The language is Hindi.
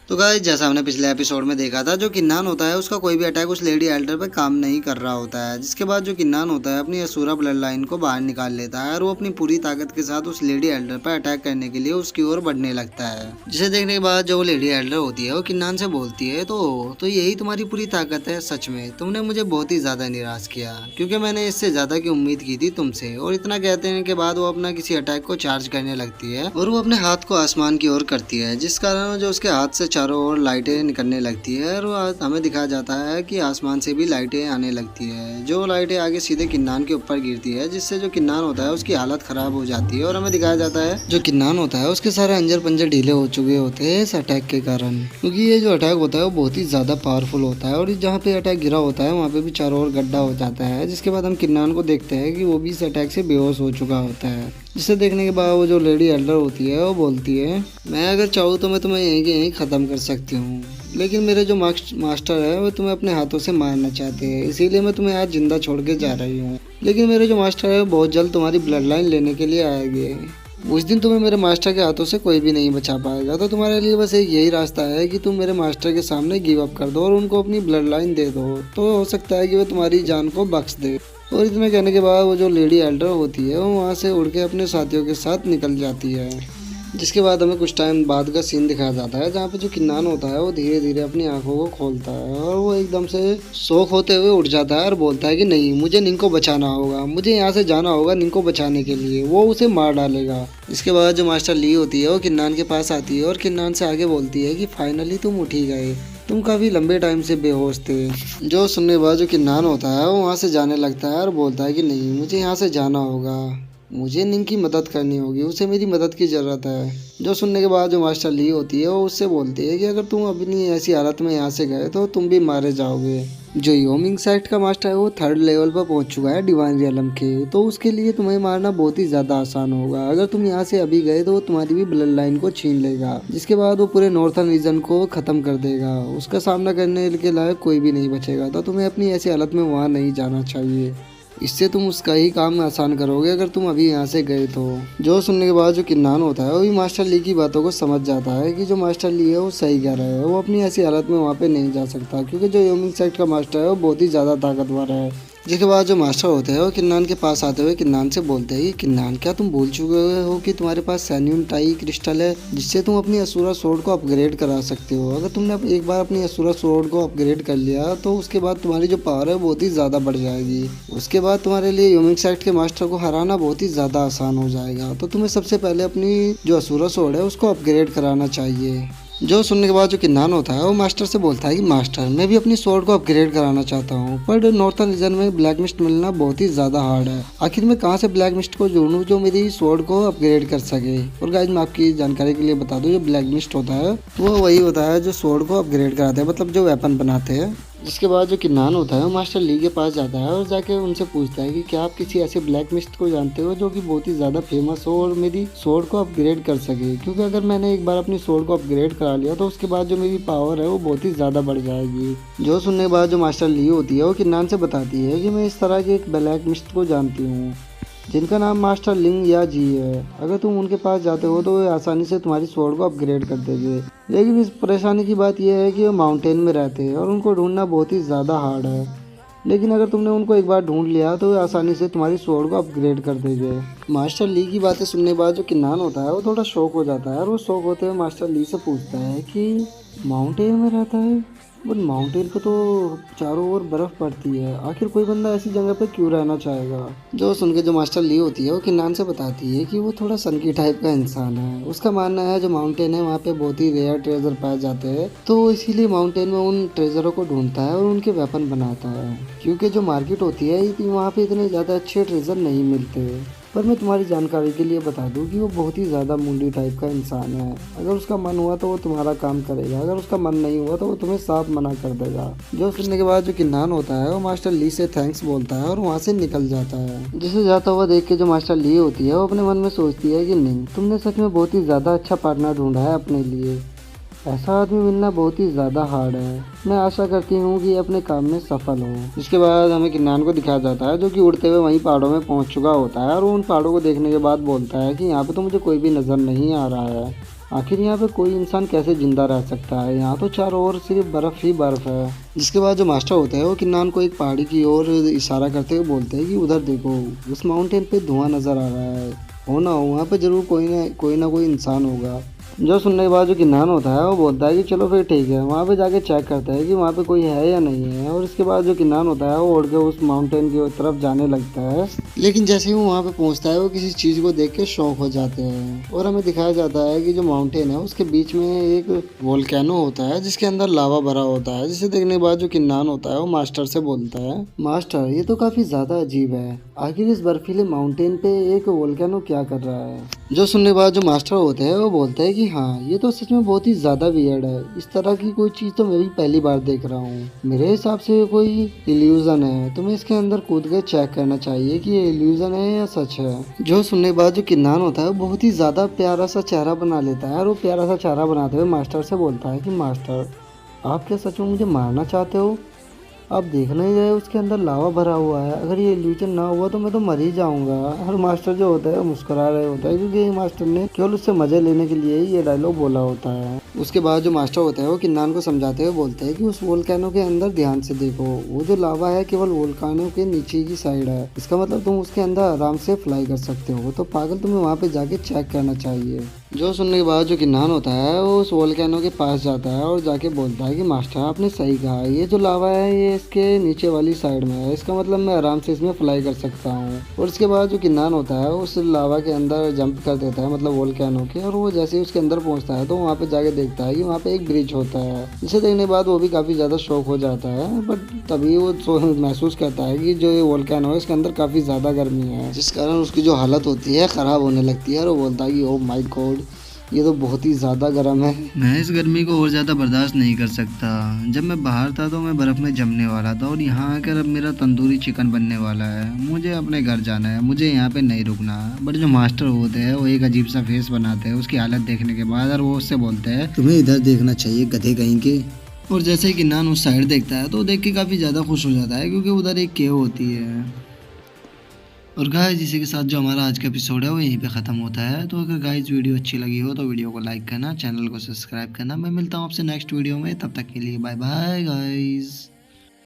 तो गाइस जैसा हमने पिछले एपिसोड में देखा था, जो किन्नान होता है उसका कोई भी अटैक उस लेडी एल्डर पे काम नहीं कर रहा होता है। जिसके बाद जो किन्नान होता है अपनी असुरा ब्लड लाइन को बाहर निकाल लेता है और वो अपनी पूरी ताकत के साथ उस लेडी एल्डर पर अटैक करने के लिए उसकी ओर बढ़ने लगता है। जिसे देखने के बाद जो वो लेडी एल्डर होती है वो किन्नान से बोलती है, तो यही तुम्हारी पूरी ताकत है। सच में तुमने मुझे बहुत ही ज्यादा निराश किया, क्योंकि मैंने इससे ज्यादा की उम्मीद की थी तुमसे। और इतना कहते हैं के बाद वो अपना किसी अटैक को चार्ज करने लगती है और वो अपने हाथ को आसमान की ओर करती है, जिस कारण जो उसके हाथ से चारों ओर लाइटें निकलने लगती है और हमें दिखाया जाता है कि आसमान से भी लाइटें आने लगती है। जो लाइटें आगे सीधे किन्नान के ऊपर गिरती है, जिससे जो किन्नान होता है उसकी हालत खराब हो जाती है। और हमें दिखाया जाता है जो किन्नान होता है उसके सारे अंजर पंजर ढीले हो चुके होते हैं इस अटैक के कारण, क्योंकि ये जो अटैक होता है वो बहुत ही ज्यादा पावरफुल होता है। और जहाँ पे अटैक गिरा होता है वहाँ पे भी चारों ओर गड्ढा हो जाता है। जिसके बाद हम किन्नान को देखते हैं कि वो भी इस अटैक से बेहोश हो चुका होता है। जिसे देखने के बाद वो जो लेडी एल्डर होती है वो बोलती है, मैं अगर चाहूँ तो मैं तुम्हें यहीं के यहीं ख़त्म कर सकती हूँ, लेकिन मेरे जो मास्टर है वो तुम्हें अपने हाथों से मारना चाहते हैं, इसीलिए मैं तुम्हें आज जिंदा छोड़ के जा रही हूँ। लेकिन मेरे जो मास्टर है वो बहुत जल्द तुम्हारी ब्लड लाइन लेने के लिए आएंगे। उस दिन तुम्हें मेरे मास्टर के हाथों से कोई भी नहीं बचा पाएगा। तो तुम्हारे लिए बस एक यही रास्ता है कि तुम मेरे मास्टर के सामने गिव अप कर दो और उनको अपनी ब्लड लाइन दे दो, तो हो सकता है कि वो तुम्हारी जान को बख्श दे। और इतना कहने के बाद वो जो लेडी एल्डर होती है वो वहाँ से उड़ के अपने साथियों के साथ निकल जाती है। जिसके बाद हमें कुछ टाइम बाद का सीन दिखाया जाता है, जहाँ पे जो किन्नान होता है वो धीरे धीरे अपनी आंखों को खोलता है और वो एकदम से शौक होते हुए उठ जाता है और बोलता है कि नहीं, मुझे निंग को बचाना होगा, मुझे यहाँ से जाना होगा निंग को बचाने के लिए, वो उसे मार डालेगा। इसके बाद जो मास्टर ली होती है वो किन्नान के पास आती है और किन्नान से आगे बोलती है कि फाइनली तुम उठ ही गए, तुम काफ़ी लंबे टाइम से बेहोश थे। जो सुनने के बाद जो किन्नान होता है वो वहाँ से जाने लगता है और बोलता है कि नहीं, मुझे यहाँ से जाना होगा, मुझे निंग की मदद करनी होगी, उसे मेरी मदद की ज़रूरत है। जो सुनने के बाद जो मास्टर ली होती है वो उससे बोलती है कि अगर तुम अपनी ऐसी हालत में यहाँ से गए तो तुम भी मारे जाओगे। जो योमिंग साइट का मास्टर है वो 3rd लेवल पर पहुंच चुका है डिवाइन रियलम के, तो उसके लिए तुम्हें मारना बहुत ही ज़्यादा आसान होगा। अगर तुम यहाँ से अभी गए तो वो तुम्हारी भी ब्लड लाइन को छीन लेगा, जिसके बाद वो पूरे नॉर्थर्न रीजन को ख़त्म कर देगा। उसका सामना करने के लायक कोई भी नहीं बचेगा। तो तुम्हें अपनी ऐसी हालत में वहाँ नहीं जाना चाहिए, इससे तुम उसका ही काम आसान करोगे अगर तुम अभी यहाँ से गए तो। जो सुनने के बाद जो किन्नान होता है वो भी मास्टर ली की बातों को समझ जाता है कि जो मास्टर ली है वो सही कह रहा है, वो अपनी ऐसी हालत में वहाँ पे नहीं जा सकता, क्योंकि जो योमिंग साइट का मास्टर है वो बहुत ही ज़्यादा ताकतवर है। जिसके बाद जो मास्टर होते हैं वो किन्नान के पास आते हुए किन्नान से बोलते हैं कि किन्नान, क्या तुम भूल चुके हो कि तुम्हारे पास सैन्यून टाई क्रिस्टल है, जिससे तुम अपनी असुरा सोर्ड को अपग्रेड करा सकते हो। अगर तुमने एक बार अपनी असुरा सोर्ड को अपग्रेड कर लिया तो उसके बाद तुम्हारी जो पावर है बहुत ही ज़्यादा बढ़ जाएगी। उसके बाद तुम्हारे लिए योमिंग साइट के मास्टर को हराना बहुत ही ज़्यादा आसान हो जाएगा। तो तुम्हें सबसे पहले अपनी जो असुरा सोर्ड है उसको अपग्रेड कराना चाहिए। जो सुनने के बाद जो किन्नान होता है वो मास्टर से बोलता है कि मास्टर, मैं भी अपनी स्वॉर्ड को अपग्रेड कराना चाहता हूँ, पर नॉर्थर्न रीजन में ब्लैक मिस्ट मिलना बहुत ही ज़्यादा हार्ड है। आखिर मैं कहाँ से ब्लैक मिस्ट को ढूंढूं जो मेरी स्वॉर्ड को अपग्रेड कर सके। और गाइस मैं आपकी जानकारी के लिए बता दूँ, जो ब्लैक मिस्ट होता है वो वही होता है जो स्वॉर्ड को अपग्रेड कराते हैं, मतलब जो वेपन बनाते हैं। जिसके बाद जो किन्नान होता है वो मास्टर ली के पास जाता है और जाके उनसे पूछता है कि क्या आप किसी ऐसे ब्लैक मिस्ट को जानते हो जो कि बहुत ही ज़्यादा फेमस हो और मेरी स्वॉर्ड को अपग्रेड कर सके, क्योंकि अगर मैंने एक बार अपनी स्वॉर्ड को अपग्रेड करा लिया तो उसके बाद जो मेरी पावर है वो बहुत ही ज़्यादा बढ़ जाएगी। जो सुनने के बाद जो मास्टर ली होती है वो किन्नान से बताती है कि मैं इस तरह के एक ब्लैक मिस्ट को जानती हूँ जिनका नाम मास्टर लिंग या जी है। अगर तुम उनके पास जाते हो तो वे आसानी से तुम्हारी स्वॉर्ड को अपग्रेड कर देंगे, लेकिन इस परेशानी की बात यह है कि वो माउंटेन में रहते हैं और उनको ढूंढना बहुत ही ज़्यादा हार्ड है। लेकिन अगर तुमने उनको एक बार ढूंढ लिया तो वे आसानी से तुम्हारी स्वॉर्ड को अपग्रेड कर देंगे। मास्टर ली की बातें सुनने के बाद जो किन्नान होता है वो थोड़ा शौक हो जाता है और वो शौक होते हुए मास्टर ली से पूछता है कि माउंटेन में रहता है, बट माउंटेन पे तो चारों ओर बर्फ पड़ती है, आखिर कोई बंदा ऐसी जगह पे क्यों रहना चाहेगा। जो सुन के जो मास्टर ली होती है वो किन्नान से बताती है कि वो थोड़ा सनकी टाइप का इंसान है। उसका मानना है जो माउंटेन है वहाँ पे बहुत ही रेयर ट्रेजर पाए जाते हैं, तो इसीलिए माउंटेन में उन ट्रेजरों को ढूंढता है और उनके वेपन बनाता है, क्योंकि जो मार्केट होती है वहाँ पे इतने ज़्यादा अच्छे ट्रेजर नहीं मिलते। पर मैं तुम्हारी जानकारी के लिए बता दूं कि वो बहुत ही ज़्यादा मुंडी टाइप का इंसान है। अगर उसका मन हुआ तो वो तुम्हारा काम करेगा, अगर उसका मन नहीं हुआ तो वो तुम्हें साफ मना कर देगा। जो सुनने के बाद जो किन्नान होता है वो मास्टर ली से थैंक्स बोलता है और वहाँ से निकल जाता है। जिसे जाता हुआ देख के जो मास्टर ली होती है वो अपने मन में सोचती है कि नहीं, तुमने सच में बहुत ही ज़्यादा अच्छा पार्टनर ढूंढा है अपने लिए, ऐसा आदमी मिलना बहुत ही ज़्यादा हार्ड है। मैं आशा करती हूँ कि अपने काम में सफल हो। इसके बाद हमें किन्नान को दिखाया जाता है जो कि उड़ते हुए वहीं पहाड़ों में पहुँच चुका होता है और उन पहाड़ों को देखने के बाद बोलता है कि यहाँ पे तो मुझे कोई भी नज़र नहीं आ रहा है। आखिर यहाँ पे कोई इंसान कैसे जिंदा रह सकता है, यहाँ तो चारों ओर सिर्फ बर्फ ही बर्फ है। जिसके बाद जो मास्टर होता है वो किन्नान को एक पहाड़ी की ओर इशारा करते हुए बोलते हैं कि उधर देखो, उस माउंटेन पे धुआं नजर आ रहा है, हो ना हो वहाँ पे जरूर कोई ना कोई इंसान होगा। जो सुनने के बाद जो किन्नान होता है वो बोलता है कि चलो फिर ठीक है, वहाँ पे जाके चेक करते हैं कि वहाँ पे कोई है या नहीं है। और इसके बाद जो किन्नान होता है वो उड़ के उस माउंटेन की तरफ जाने लगता है। लेकिन जैसे ही वो वहाँ पे पहुँचता है वो किसी चीज़ को देख के शौक हो जाते हैं और हमें दिखाया जाता है कि जो माउंटेन है उसके बीच में एक वोल्केनो होता है जिसके अंदर लावा भरा होता है। जिसे देखने के बाद जो किन्नान होता है वो मास्टर से बोलता है, मास्टर ये तो काफ़ी ज़्यादा अजीब है, आखिर इस बर्फीले माउंटेन पे एक वोल्केनो क्या कर रहा है। जो सुनने के बाद जो मास्टर होते हैं वो बोलते हैं कि हाँ ये तो सच में बहुत ही ज़्यादा वियर्ड है, इस तरह की कोई चीज़ तो मैं भी पहली बार देख रहा हूँ। मेरे हिसाब से ये कोई इल्यूजन है, तुम्हें इसके अंदर कूद के चेक करना चाहिए कि ये इल्यूजन है या सच है। जो सुनने के बाद जो किन्नान होता है वो बहुत ही ज़्यादा प्यारा सा चेहरा बना लेता है और वो प्यारा सा चेहरा बनाते हुए मास्टर से बोलता है कि मास्टर आप क्या सच में मुझे मारना चाहते हो? आप देख नहीं रहे उसके अंदर लावा भरा हुआ है, अगर ये इल्यूजन ना हुआ तो मैं तो मर ही जाऊंगा। और मास्टर जो होता है मुस्कुरा रहे होता है क्योंकि मास्टर ने केवल उससे मजे लेने के लिए ही ये डायलॉग बोला होता है। उसके बाद जो मास्टर होता है वो किन्नान को समझाते हुए बोलते हैं कि उस वोल्केनो के अंदर ध्यान से देखो, वो जो लावा है केवल वोल्केनो के नीचे की साइड है, इसका मतलब तुम उसके अंदर आराम से फ्लाई कर सकते हो, तो पागल तुम्हें वहाँ पे जाके चेक करना चाहिए। जो सुनने के बाद जो किन्नान होता है वो उस वोल्केनो के पास जाता है और जाके बोलता है कि मास्टर आपने सही कहा, ये जो लावा है ये इसके नीचे वाली साइड में है, इसका मतलब मैं आराम से इसमें फ्लाई कर सकता हूँ। और इसके बाद जो किन्नान होता है उस लावा के अंदर जंप कर देता है, मतलब वोल्केनो के, और वो जैसे ही उसके अंदर पहुँचता है तो वहाँ पे जाके देखता है कि वहाँ पे एक ब्रिज होता है। इसे देखने के बाद वो भी काफ़ी ज़्यादा शौक हो जाता है, बट तभी वो महसूस करता है कि जो ये वोल्केनो है इसके अंदर काफ़ी ज़्यादा गर्मी है, जिस कारण उसकी जो हालत होती है ख़राब होने लगती है और वो बोलता है कि ओ माय गॉड ये तो बहुत ही ज़्यादा गर्म है, मैं इस गर्मी को और ज़्यादा बर्दाश्त नहीं कर सकता। जब मैं बाहर था तो मैं बर्फ़ में जमने वाला था और यहाँ आकर अब मेरा तंदूरी चिकन बनने वाला है, मुझे अपने घर जाना है, मुझे यहाँ पे नहीं रुकना। बट जो मास्टर होते हैं वो एक अजीब सा फेस बनाते हैं उसकी हालत देखने के बाद, और वो उससे बोलते हैं तुम्हें इधर देखना चाहिए गधे कहीं के। और जैसे ही किन्नान उस साइड देखता है तो देख के काफ़ी ज़्यादा खुश हो जाता है क्योंकि उधर एक केव होती है। और गाइस इसी के साथ जो हमारा आज का एपिसोड है वो यहीं पे ख़त्म होता है। तो अगर गाइस वीडियो अच्छी लगी हो तो वीडियो को लाइक करना, चैनल को सब्सक्राइब करना। मैं मिलता हूँ आपसे नेक्स्ट वीडियो में, तब तक के लिए बाय बाय गाइस।